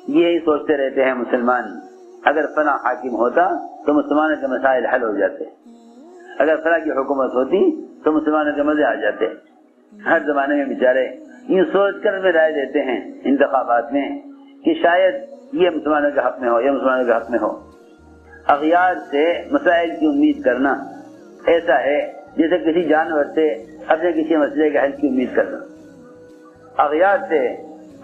یہی سوچتے رہتے ہیں مسلمان، اگر فلاں حاکم ہوتا تو مسلمانوں کے مسائل حل ہو جاتے، اگر فلاں کی حکومت ہوتی تو مسلمانوں کے مزے آ جاتے۔ ہر زمانے میں بیچارے یہ سوچ کر میں رائے دیتے ہیں انتخابات میں کہ شاید یہ مسلمانوں کے حق میں ہو، یہ مسلمانوں کے حق میں ہو۔ اغیار سے مسائل کی امید کرنا ایسا ہے جیسے کسی جانور سے اپنے کسی مسئلے کے حل کی امید کرنا۔ اغیار سے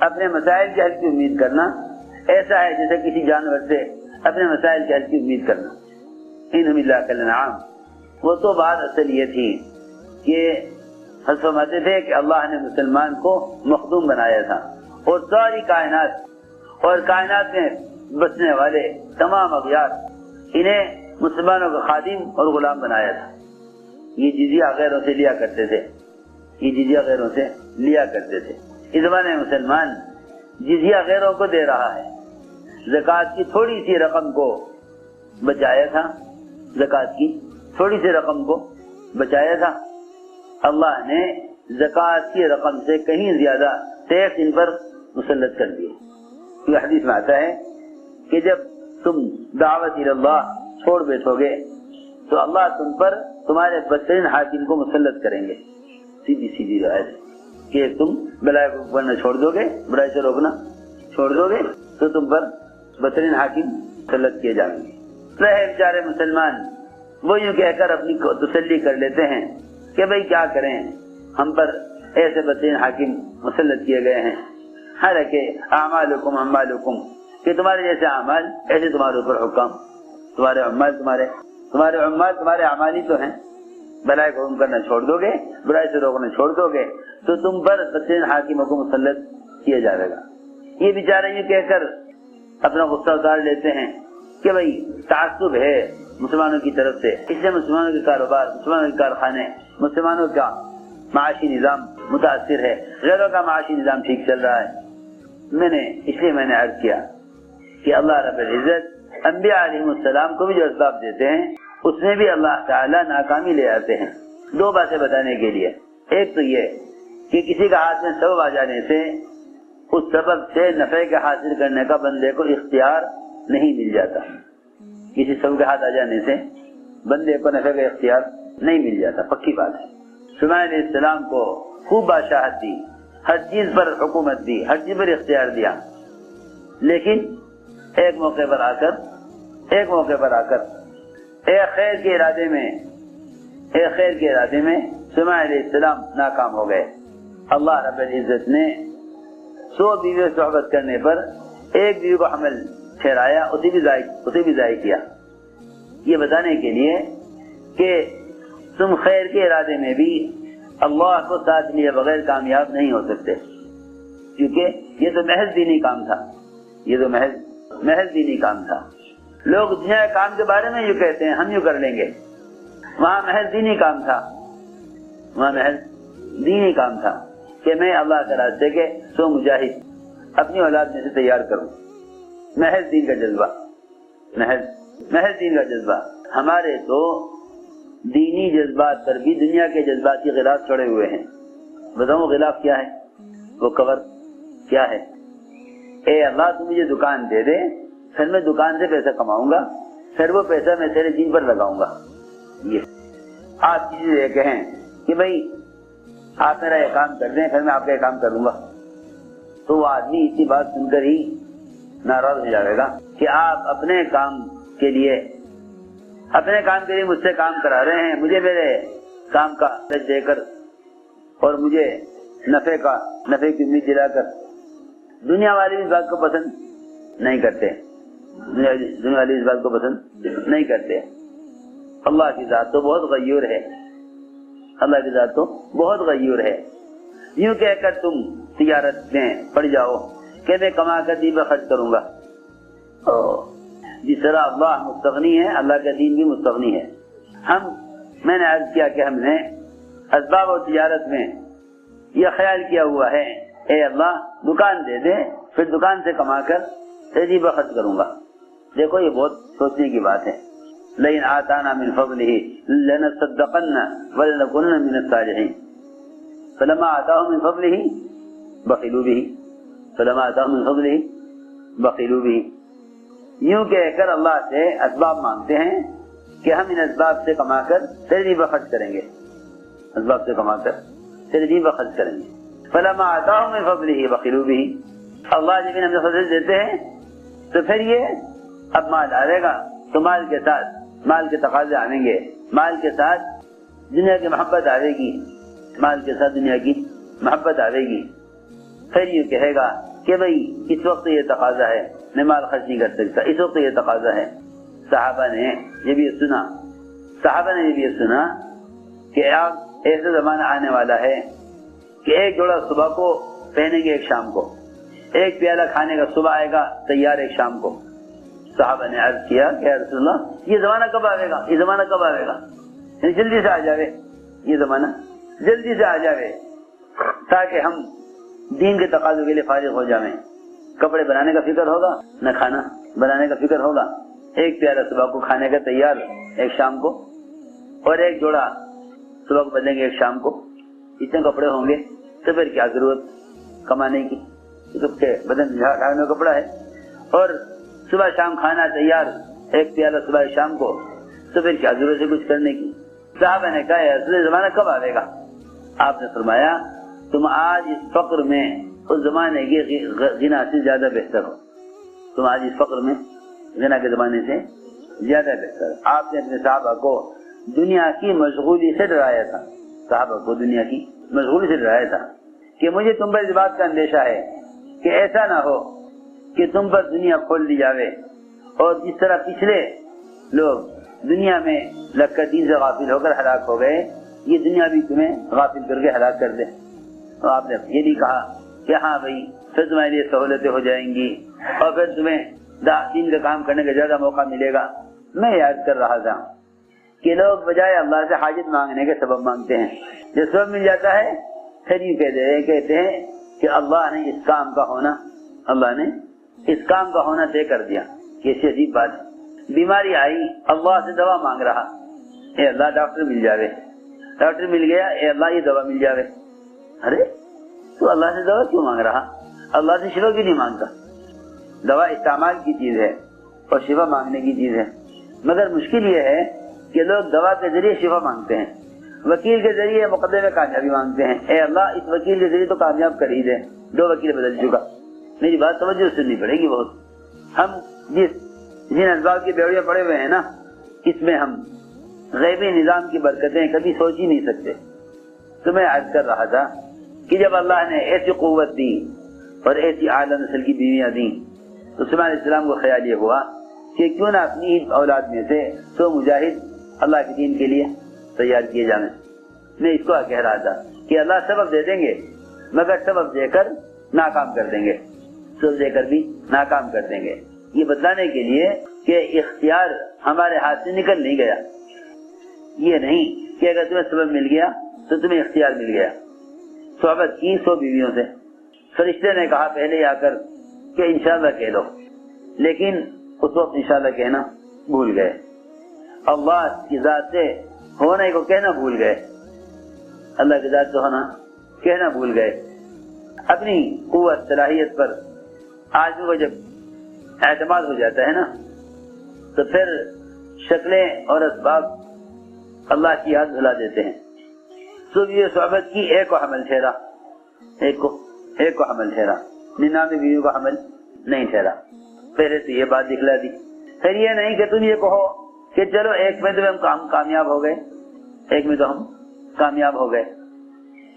اپنے مسائل کے حل کی امید کرنا ایسا ہے جیسے کسی جانور سے اپنے مسائل کے حل کی امید کرنا۔ انہم اللہ کالانعام۔ وہ تو بات اصل یہ تھی کہ حضرت فرماتے تھے کہ اللہ نے مسلمان کو مخدوم بنایا تھا اور ساری کائنات اور کائنات میں بسنے والے تمام اغیار انہیں مسلمانوں کا خادم اور غلام بنایا تھا۔ یہ جزیہ غیروں سے لیا کرتے تھے، یہ جزیہ غیروں سے لیا کرتے تھے۔ اس زمانے میں مسلمان جزیہ غیروں کو دے رہا ہے، زکوٰۃ کی تھوڑی سی رقم کو بچایا تھا، زکوٰۃ کی تھوڑی سی رقم کو بچایا تھا۔ اللہ نے زکوٰۃ کی رقم سے کہیں زیادہ ٹیکس ان پر مسلط کر دیے۔ یہ حدیث میں آتا ہے کہ جب تم دعوت اللہ چھوڑ بیٹھو گے تو اللہ تم پر تمہارے بدترین حاکم کو مسلط کریں گے۔ سیدھی سیدھی روایت ہے کہ تم بلائی کو کرنا چھوڑ دو گے، برائی سے روکنا چھوڑ دو گے تو تم پر بدترین حاکم مسلط کیے جائیں گے۔ رہے بیچارے مسلمان وہ یوں کہہ کر اپنی تسلی کر لیتے ہیں کہ بھئی کیا کریں، ہم پر ایسے بدترین حاکم مسلط کیے گئے ہیں۔ حالانکہ اعمالکم اعمالکم، کہ تمہارے جیسے اعمال ایسے تمہارے اوپر حکام، تمہارے عمال تمہارے اعمال ہی تو ہیں۔ بلائی کو حکم کرنا چھوڑ دو گے، برائی سے روکنا چھوڑ دو گے تو تم پر بدترین حاکموں کو مسلط کیا جائے گا۔ یہ بیچارے یہ کہہ کر اپنا غصہ اتار لیتے ہیں کہ بھئی تعصب ہے مسلمانوں کی طرف سے، اس سے مسلمانوں کے کاروبار، مسلمانوں کے کارخانے، مسلمانوں کا معاشی نظام متاثر ہے، غیروں کا معاشی نظام ٹھیک چل رہا ہے۔ اس لیے میں نے عرض کیا کہ اللہ رب العزت انبیاء علیہ السلام کو بھی جو اسباب دیتے ہیں اس میں بھی اللہ تعالیٰ ناکامی لے آتے ہیں۔ دو باتیں بتانے کے لیے، ایک تو یہ کہ کسی کا ہاتھ میں سبب آ جانے سے اس سبب سے نفع کے حاصل کرنے کا بندے کو اختیار نہیں مل جاتا، کسی سبب کے ہاتھ آ جانے سے بندے کو نفع کا اختیار نہیں مل جاتا، پکی بات ہے۔ سلیمان علیہ السلام کو خوب بادشاہت دی، ہر چیز پر حکومت دی، ہر چیز پر اختیار دیا، لیکن ایک موقع پر آ کر ایک خیر کے ارادے میں سلیمان علیہ السلام ناکام ہو گئے۔ اللہ رب العزت نے 100 بیویوں سے صحبت کرنے پر ایک بیوی کو حمل ٹھہرایا، اسے بھی ضائع کیا، یہ بتانے کے لیے کہ تم خیر کے ارادے میں بھی اللہ کو ساتھ لیے بغیر کامیاب نہیں ہو سکتے، کیونکہ یہ تو محض دینی کام تھا، لوگ دنیا کے کام کے بارے میں یوں کہتے ہیں ہم یوں کر لیں گے، وہاں محض دینی کام تھا کہ میں اللہ کے راستے کے 100 مجاہد اپنی اولاد میں سے تیار کروں، محض دین کا جذبہ۔ ہمارے تو دینی جذبات پر بھی دنیا کے جذباتی غلاف چڑھے ہوئے ہیں۔ بتاؤں وہ غلاف کیا ہے، وہ کور کیا ہے؟ اے اللہ تو مجھے دکان دے دے، پھر میں دکان سے پیسہ کماؤں گا، پھر وہ پیسہ میں تیرے دین پر لگاؤں گا۔ یہ آپ کسی سے کہیں کہ بھائی آپ میرا یہ کام کر دیں، پھر میں آپ کا یہ کام کروں گا، تو وہ آدمی اسی بات سن کر ہی ناراض ہو جائے گا کہ آپ اپنے کام کے لیے مجھ سے کام کرا رہے ہیں، مجھے میرے کام کا لچ دے کر اور مجھے نفع کی امید دلا کر۔ دنیا والے اس بات کو پسند نہیں کرتے، دنیا والے اس بات کو پسند نہیں کرتے۔ اللہ کی ذات تو بہت غیور ہے، یوں کہہ کر تم تجارت میں پڑ جاؤ کہ میں کما کر دین پر خرچ کروں گا۔ جس طرح اللہ مستغنی ہے، اللہ کا دین بھی مستغنی ہے۔ میں نے عرض کیا کہ ہم نے اسباب اور تجارت میں یہ خیال کیا ہوا ہے، اے اللہ دکان دے دے، پھر دکان سے کما کر تیزی پر خرچ کروں گا۔ دیکھو یہ بہت سوچنے کی بات ہے۔ لئن آتانا من فضلہ لنصدقن ولنکن من الصالحین فلما آتاہم من فضلہ بخلوا بہ، فلما آتاہم من فضلہ بخیلوا به، یوں کہہ کر اللہ سے اسباب مانگتے ہیں کہ ہم ان اسباب سے کما کر تیری راہ پر خرچ کریں گے، اسباب سے کما کر تیری راہ پر خرچ کریں گے۔ فلما آتاهم من فضله بخلوا به، اللہ جب انہیں فضل دیتے ہیں تو پھر یہ اب مال آئے گا تو مال کے ساتھ مال کے تقاضے آئیں گے، مال کے ساتھ دنیا کی محبت آئے گی، مال کے ساتھ دنیا کی محبت آئے گی۔ پھر یہ کہے گا کہ بھئی اس وقت یہ تقاضا ہے، میں مال خرچ نہیں کر سکتا، اس وقت یہ تقاضا ہے۔ صحابہ نے جب یہ سنا کہ اب ایسا زمانہ آنے والا ہے کہ ایک جوڑا صبح کو پہنیں گے، ایک شام کو، ایک پیالہ کھانے کا صبح آئے گا تیار، ایک شام کو۔ صحابہ نے عرض کیا کہ یا رسول اللہ یہ زمانہ کب آئے گا، یہ زمانہ کب آئے گا، یعنی جلدی سے آ جاوے، یہ زمانہ جلدی سے آ جاوے تاکہ ہم دین کے تقاضوں کے لیے فارغ ہو جائیں۔ کپڑے بنانے کا فکر ہوگا نہ کھانا بنانے کا فکر ہوگا، ایک پیالہ صبح کو کھانے کا تیار، ایک شام کو، اور ایک جوڑا صبح کو بدلیں گے، ایک شام کو۔ اتنے کپڑے ہوں گے تو پھر کیا ضرورت کمانے کی، بدن ڈھانکنے کا کپڑا ہے، اور صبح شام کھانا تیار، ایک پیالہ صبح شام کو، تو پھر کیا ضرورت ہے کچھ کرنے کی۔ صحابہ نے کہا یہ زمانہ کب آئے گا؟ آپ نے فرمایا تم آج اس فقر میں اس زمانے کی غنا سے زیادہ بہتر ہو، تم آج اس فقر میں غنا کے زمانے سے زیادہ بہتر ہو۔ آپ نے اپنے صحابہ کو دنیا کی مشغولی سے ڈرایا تھا، صحابہ کو دنیا کی مشغولی سے ڈرایا تھا کہ مجھے تم پر اس بات کا اندیشہ ہے کہ ایسا نہ ہو کہ تم پر دنیا کھول دی جاوے، اور جس طرح پچھلے لوگ دنیا میں لگ کر دین سے غافل ہو کر ہلاک ہو گئے، یہ دنیا بھی تمہیں غافل کر کے ہلاک کر دے۔ تو آپ نے یہ بھی کہا کہ ہاں بھائی پھر تمہارے لیے سہولتیں ہو جائیں گی اور پھر تمہیں دین کا کام کرنے کا زیادہ موقع ملے گا۔ میں یاد کر رہا تھا کہ لوگ بجائے اللہ سے حاجت مانگنے کے سبب مانگتے ہیں، جب سبب مل جاتا ہے پھر یوں کہتے ہیں کہ اللہ نے اس کام کا ہونا طے کر دیا۔ کیسی عجیب بات ہے، بیماری آئی اللہ سے دوا مانگ رہا، اے اللہ ڈاکٹر مل جاوے، ڈاکٹر مل گیا، اے اللہ یہ دوا مل جاوے۔ ارے تو اللہ سے دوا کیوں مانگ رہا؟ اللہ سے شفا کیوں نہیں مانگتا؟ دوا استعمال کی چیز ہے اور شفا مانگنے کی چیز ہے، مگر مشکل یہ ہے کہ لوگ دوا کے ذریعے شفا مانگتے ہیں، وکیل کے ذریعے مقدمے میں کامیابی مانگتے ہیں، اے اللہ اس وکیل کے ذریعے تو کامیاب کر ہی دے، 2 وکیل بدل چکا۔ میری بات توجہ سننی پڑے گی بہت۔ ہم جن اسباب کی بیڑیاں پڑے ہوئے ہیں نا، اس میں ہم غیبی نظام کی برکتیں کبھی سوچ ہی نہیں سکتے۔ تو میں عرض کر رہا تھا کہ جب اللہ نے ایسی قوت دی اور ایسی اعلیٰ نسل کی بیویاں دی تو سلیمان علیہ السلام کو خیال یہ ہوا کہ کیوں نہ اپنی اولاد میں سے 100 مجاہد اللہ کے دین کے لیے تیار کیے جائیں۔ میں اس کو کہہ رہا تھا کہ اللہ سبب دے دیں گے مگر سبب دے کر ناکام کر دیں گے، سبب دے کر بھی ناکام کر دیں گے، یہ بتلانے کے لیے کہ اختیار ہمارے ہاتھ سے نکل نہیں گیا۔ یہ نہیں کہ اگر تمہیں سبب مل گیا تو تمہیں اختیار مل گیا۔ صحبت کی 100 بیویوں سے، فرشتے نے کہا پہلے آ کر کہ انشاءاللہ کہہ لو، لیکن اس وقت انشاءاللہ کہنا بھول گئے، اللہ کی ذات سے ہونے کو کہنا بھول گئے، اللہ کی ذات سے ہونا کہنا بھول گئے۔ اپنی قوت صلاحیت پر آدمی کو جب اعتماد ہو جاتا ہے نا تو پھر شکلیں اور اسباب اللہ کی یاد بھلا دیتے ہیں۔ یہ صحبت کی ایک کو حمل ٹھہرا، ایک کو حمل ٹھہرا، 99 بیویوں کو حمل نہیں ٹھہرا۔ پہلے تو یہ بات دکھلا دی، پھر یہ نہیں کہ تم یہ کہو کہ چلو ایک میں تو ہم کامیاب ہو گئے، ایک میں تو ہم کامیاب ہو گئے۔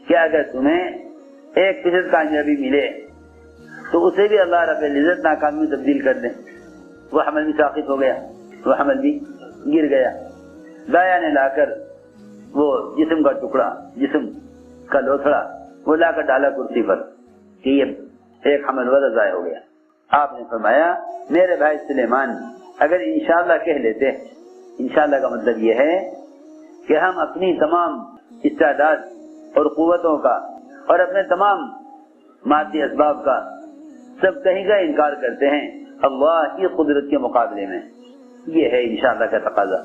کیا اگر تمہیں 1% کامیابی ملے تو اسے بھی اللہ رب العزت ناکامی میں تبدیل کر دیں، وہ حمل بھی ساقط ہو گیا، وہ حمل بھی گر گیا۔ دایا نے لا کر وہ جسم کا ٹکڑا، جسم کا لوتھڑا وہ لا کر ڈالا کرسی پر کہ یہ ایک حمل وزن ضائع ہو گیا۔ آپ نے فرمایا میرے بھائی سلیمان اگر انشاءاللہ کہہ لیتے، انشاءاللہ کا مطلب یہ ہے کہ ہم اپنی تمام استعداد اور قوتوں کا اور اپنے تمام مادی اسباب کا سب کہیں کا انکار کرتے ہیں اللہ کی قدرت کے مقابلے میں، یہ ہے انشاءاللہ کا تقاضا،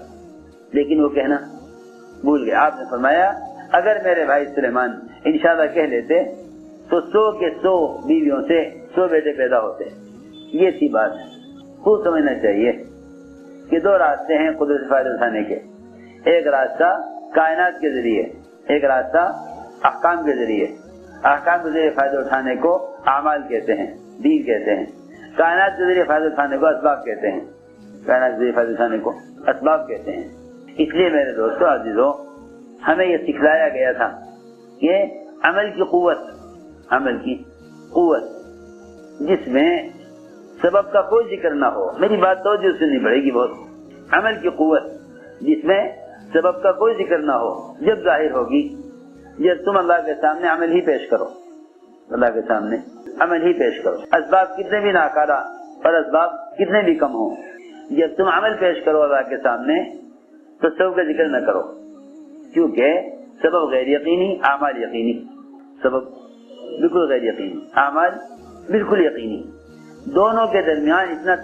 لیکن وہ کہنا بھول گئے۔ آپ نے فرمایا اگر میرے بھائی سلیمان انشاءاللہ کہہ لیتے تو 100 کے 100 بیویوں سے 100 بیٹے پیدا ہوتے، یہ تھی بات. خوب سمجھنا چاہیے کہ دو راستے ہیں قدرت سے فائدہ اٹھانے کے. ایک راستہ کائنات کے ذریعے، ایک راستہ احکام کے ذریعے. احکام کے ذریعے فائدہ اٹھانے کو اعمال کہتے ہیں، دین کہتے ہیں. کائنات کے ذریعے فائدہ اٹھانے کو اسباب کہتے ہیں. کائنات کے ذریعے فائدہ اٹھانے کو اسباب کہتے ہیں. اس لیے میرے دوستو عزیزو، ہمیں یہ سکھلایا گیا تھا کہ عمل کی قوت جس میں سبب کا کوئی ذکر نہ ہو. میری بات توجہ سے نہیں پڑے گی بہت. عمل کی قوت جس میں سبب کا کوئی ذکر نہ ہو جب ظاہر ہوگی جب تم اللہ کے سامنے عمل ہی پیش کرو. اللہ کے سامنے عمل ہی پیش کرو. اسباب کتنے بھی ناکارہ اور اسباب کتنے بھی کم ہوں، جب تم عمل پیش کرو اللہ کے سامنے تو سبب کا ذکر نہ کرو، کیونکہ سبب غیر یقینی، اعمال یقینی. سبب بالکل غیر یقینی، اعمال بالکل یقینی. دونوں کے درمیان اتنا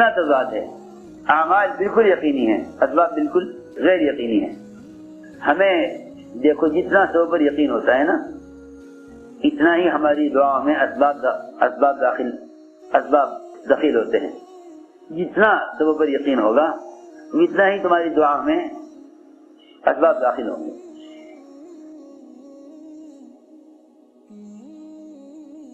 تضاد ہے. اعمال بالکل یقینی ہیں، اسباب بالکل غیر یقینی ہیں. ہمیں دیکھو جتنا سبب پر یقین ہوتا ہے نا، اتنا ہی ہماری دعاؤں میں اسباب داخل ہوتے ہیں. جتنا سبب پر یقین ہوگا اتنا ہی تمہاری دعا میں اسباب داخل ہوں گے.